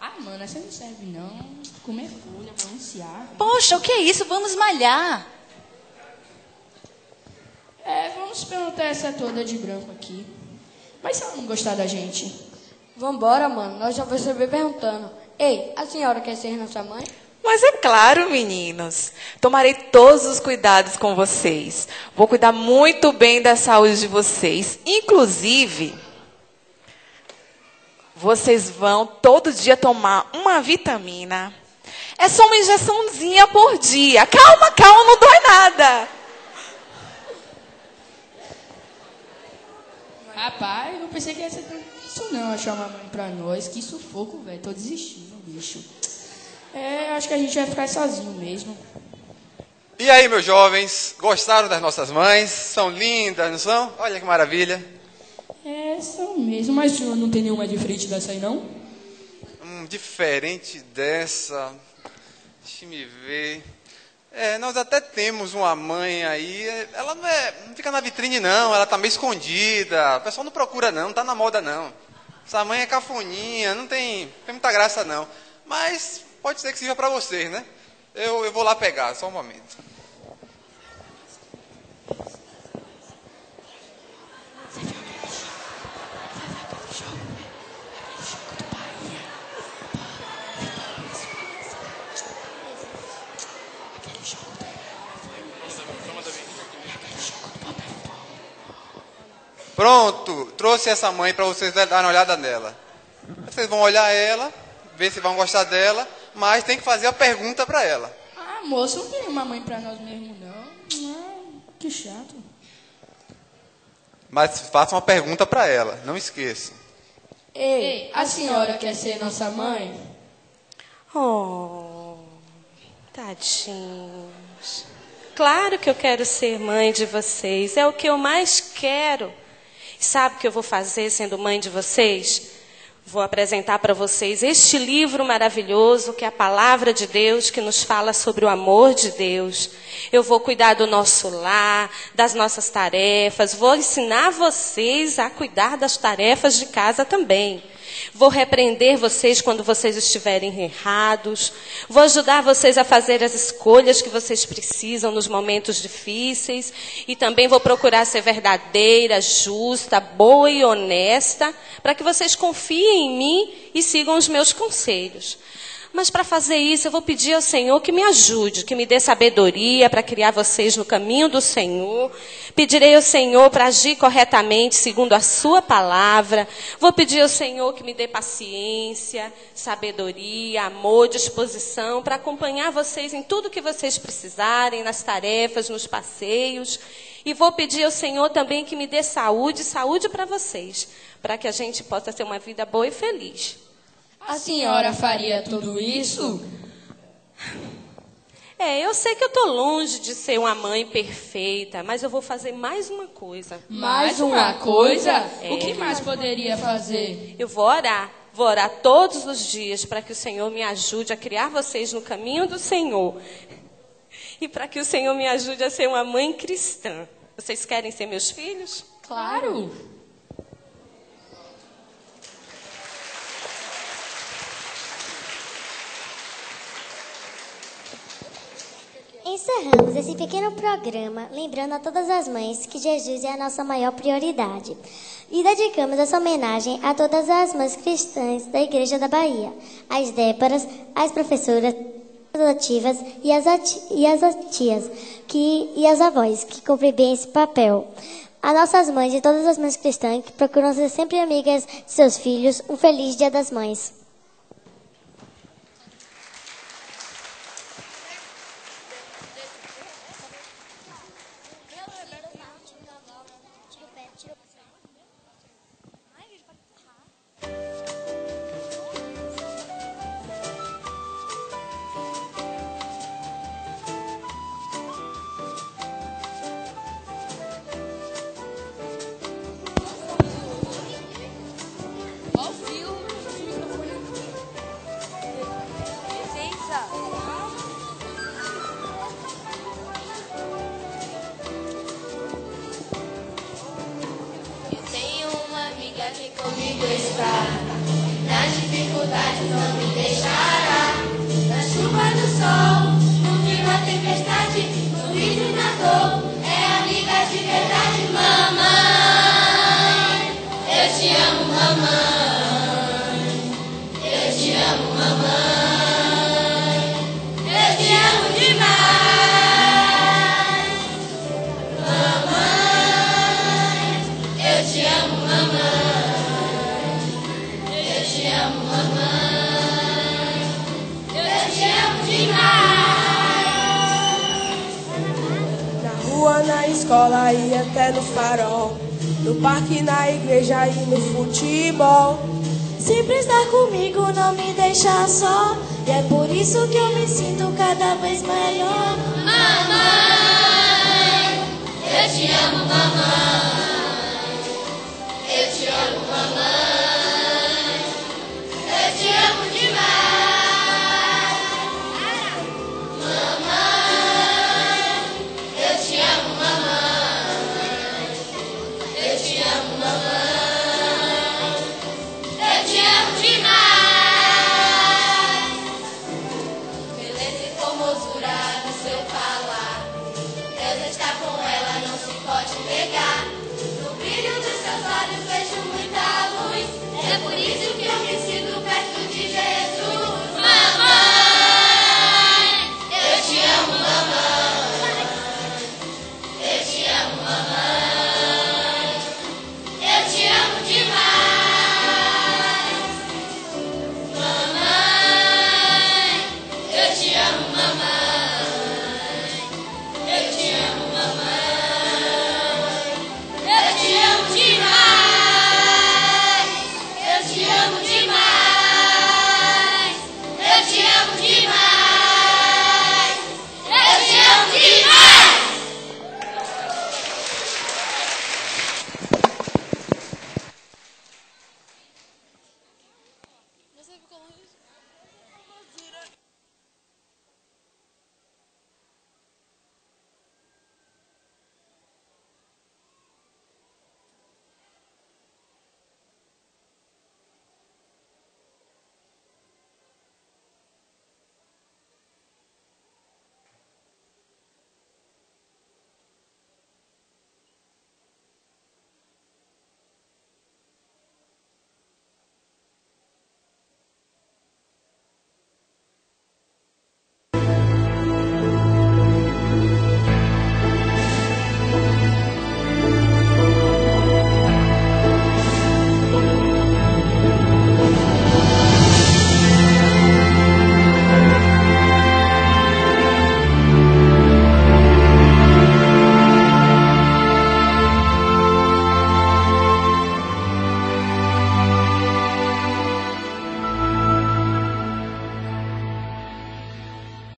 [SPEAKER 3] Ah, mano, essa não serve não. Comer folha, balancear.
[SPEAKER 9] Poxa, o que é isso? Vamos malhar.
[SPEAKER 3] Vamos perguntar essa toda de branco aqui. Mas se ela não gostar da gente?
[SPEAKER 5] Vambora, mano. Nós já vamos saber perguntando. Ei, a senhora quer ser nossa mãe?
[SPEAKER 10] Mas é claro, meninos. Tomarei todos os cuidados com vocês. Vou cuidar muito bem da saúde de vocês. Inclusive, vocês vão todo dia tomar uma vitamina. É só uma injeçãozinha por dia. Calma, calma, não dói nada.
[SPEAKER 3] Rapaz, não pensei que ia ser tão difícil não achar uma mãe pra nós. Que sufoco, velho. Tô desistindo, bicho. Acho que a gente vai ficar sozinho mesmo.
[SPEAKER 6] E aí, meus jovens, gostaram das nossas mães? São lindas, não são? Olha que maravilha.
[SPEAKER 3] São mesmo. Mas o senhor não tem nenhuma diferente dessa aí, não?
[SPEAKER 6] Diferente dessa... Deixa me ver... nós até temos uma mãe aí, ela não fica na vitrine não, ela tá meio escondida, o pessoal não procura não tá na moda não. Essa mãe é cafoninha, não tem muita graça não, mas pode ser que sirva para vocês, né? Eu vou lá pegar, só um momento. Pronto, trouxe essa mãe para vocês darem uma olhada nela. Vocês vão olhar ela, ver se vão gostar dela, mas tem que fazer a pergunta para ela.
[SPEAKER 3] Ah, moço, não tem uma mãe para nós mesmo, não. Que chato.
[SPEAKER 6] Mas faça uma pergunta para ela, não esqueça.
[SPEAKER 5] Ei, a senhora quer ser nossa mãe?
[SPEAKER 7] Oh, tadinhos. Claro que eu quero ser mãe de vocês, é o que eu mais quero. Sabe o que eu vou fazer sendo mãe de vocês? Vou apresentar para vocês este livro maravilhoso, que é a Palavra de Deus, que nos fala sobre o amor de Deus. Eu vou cuidar do nosso lar, das nossas tarefas, vou ensinar vocês a cuidar das tarefas de casa também. Vou repreender vocês quando vocês estiverem errados. Vou ajudar vocês a fazer as escolhas que vocês precisam nos momentos difíceis. E também vou procurar ser verdadeira, justa, boa e honesta, para que vocês confiem em mim e sigam os meus conselhos. Mas para fazer isso, eu vou pedir ao Senhor que me ajude, que me dê sabedoria para criar vocês no caminho do Senhor. Pedirei ao Senhor para agir corretamente segundo a sua palavra. Vou pedir ao Senhor que me dê paciência, sabedoria, amor, disposição para acompanhar vocês em tudo que vocês precisarem, nas tarefas, nos passeios. E vou pedir ao Senhor também que me dê saúde para vocês, para que a gente possa ter uma vida boa e feliz.
[SPEAKER 5] A senhora faria tudo isso?
[SPEAKER 7] Eu sei que eu estou longe de ser uma mãe perfeita, mas eu vou fazer mais uma coisa.
[SPEAKER 5] Mais uma coisa? O que mais poderia fazer?
[SPEAKER 7] Eu vou orar todos os dias para que o Senhor me ajude a criar vocês no caminho do Senhor. E para que o Senhor me ajude a ser uma mãe cristã. Vocês querem ser meus filhos?
[SPEAKER 5] Claro!
[SPEAKER 2] Encerramos esse pequeno programa lembrando a todas as mães que Jesus é a nossa maior prioridade. E dedicamos essa homenagem a todas as mães cristãs da Igreja da Bahia, as Déboras, as professoras adotivas e as tias e as avós que cumprem bem esse papel. A nossas mães e todas as mães cristãs que procuram ser sempre amigas de seus filhos, um feliz Dia das Mães.
[SPEAKER 11] Comigo está nas dificuldades. dificuldade não me deixará. Na chuva, no sol, no frio, na tempestade, no riso e na dor, é amiga de verdade, mamãe. Eu te amo, mamãe. Eu te amo, mamãe. Eu te amo demais, mamãe. Eu te amo, mamãe. Eu te amo, mamãe. Eu te amo demais.
[SPEAKER 12] Na rua, na escola e até no farol, no parque, na igreja e no futebol.
[SPEAKER 11] Sempre estar comigo, não me deixar só. E é por isso que eu me sinto cada vez melhor. Mamãe, eu te amo,